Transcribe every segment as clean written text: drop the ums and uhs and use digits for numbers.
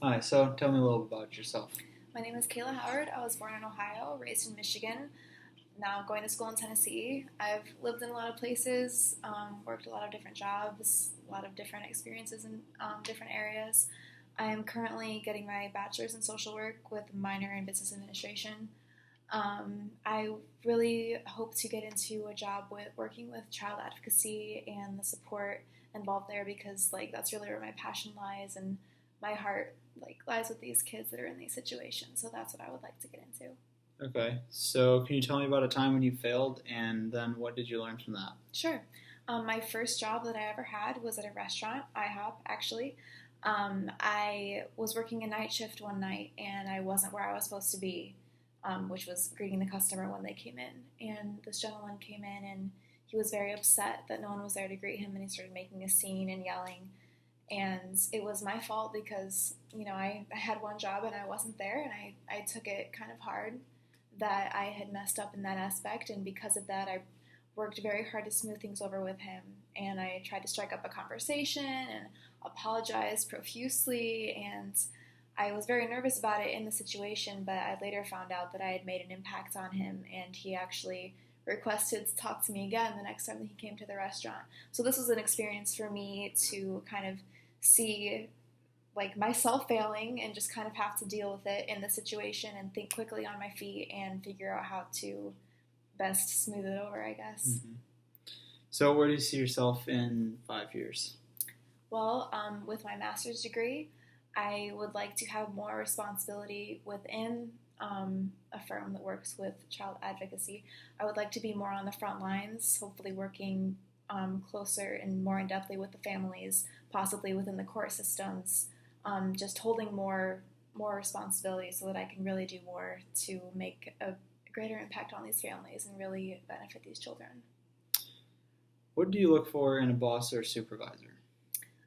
Hi, so tell me a little about yourself. My name is Kayla Howard. I was born in Ohio, raised in Michigan. Now I'm going to school in Tennessee. I've lived in a lot of places, worked a lot of different jobs, a lot of different experiences in different areas. I am currently getting my bachelor's in social work with a minor in business administration. I really hope to get into a job with working with child advocacy and the support involved there because that's really where my passion lies and my heart lies with these kids that are in these situations. So that's what I would like to get into. Okay, so can you tell me about a time when you failed and then what did you learn from that? Sure. My first job that I ever had was at a restaurant, IHOP actually. I was working a night shift one night and I wasn't where I was supposed to be, which was greeting the customer when they came in. And this gentleman came in and he was very upset that no one was there to greet him and he started making a scene and yelling. And it was my fault because, I had one job and I wasn't there and I took it kind of hard that I had messed up in that aspect. And because of that, I worked very hard to smooth things over with him. And I tried to strike up a conversation and apologize profusely. And I was very nervous about it in the situation, but I later found out that I had made an impact on him and he actually requested to talk to me again the next time that he came to the restaurant. So this was an experience for me to kind of see myself failing and just kind of have to deal with it in the situation and think quickly on my feet and figure out how to best smooth it over, I guess. Mm-hmm. So where do you see yourself in 5 years? Well, with my master's degree, I would like to have more responsibility within a firm that works with child advocacy. I would like to be more on the front lines, hopefully working closer and more in-depthly with the families, possibly within the court systems, just holding more responsibility so that I can really do more to make a greater impact on these families and really benefit these children. What do you look for in a boss or supervisor?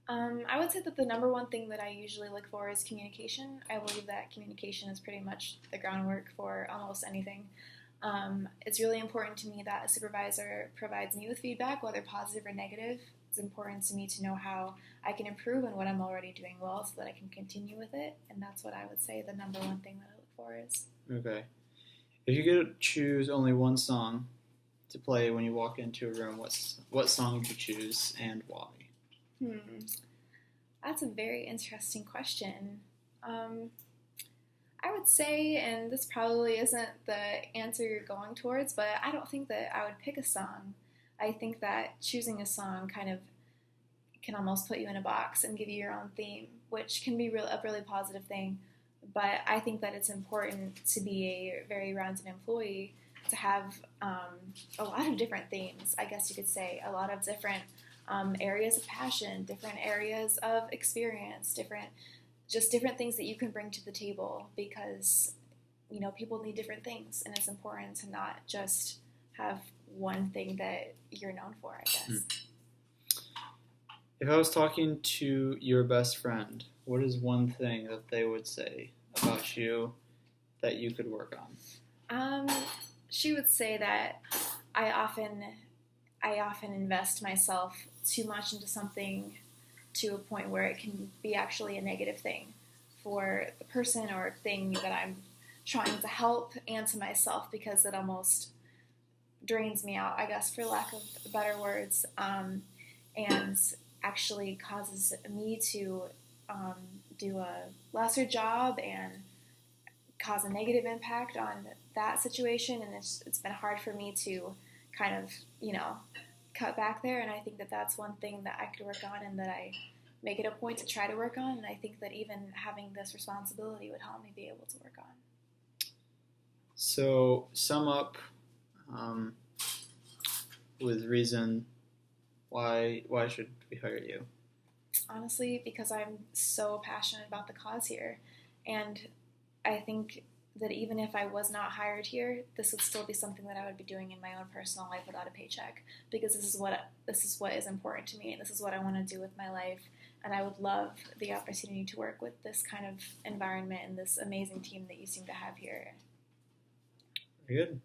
I would say that the number one thing that I usually look for is communication. I believe that communication is pretty much the groundwork for almost anything. It's really important to me that a supervisor provides me with feedback, whether positive or negative. It's important to me to know how I can improve on what I'm already doing well so that I can continue with it. And that's what I would say the number one thing that I look for is. Okay. If you could choose only one song to play when you walk into a room, what song would you choose and why? That's a very interesting question. I would say, and this probably isn't the answer you're going towards, but I don't think that I would pick a song. I think that choosing a song kind of can almost put you in a box and give you your own theme, which can be a really positive thing. But I think that it's important to be a very rounded employee to have a lot of different themes, I guess you could say, a lot of different areas of passion, different areas of experience, different things that you can bring to the table because, people need different things and it's important to not just have one thing that you're known for, I guess. If I was talking to your best friend, what is one thing that they would say about you that you could work on? She would say that I often invest myself too much into something to a point where it can be actually a negative thing for the person or thing that I'm trying to help and to myself because it almost drains me out, I guess, for lack of better words, and actually causes me to do a lesser job and cause a negative impact on that situation, and it's been hard for me to kind of, cut back there, and I think that that's one thing that I could work on and that I make it a point to try to work on, and I think that even having this responsibility would help me be able to work on. So, sum up with reason why should we hire you? Honestly, because I'm so passionate about the cause here, and I think that even if I was not hired here, this would still be something that I would be doing in my own personal life without a paycheck, because this is what is important to me, and this is what I want to do with my life, and I would love the opportunity to work with this kind of environment and this amazing team that you seem to have here. Very good.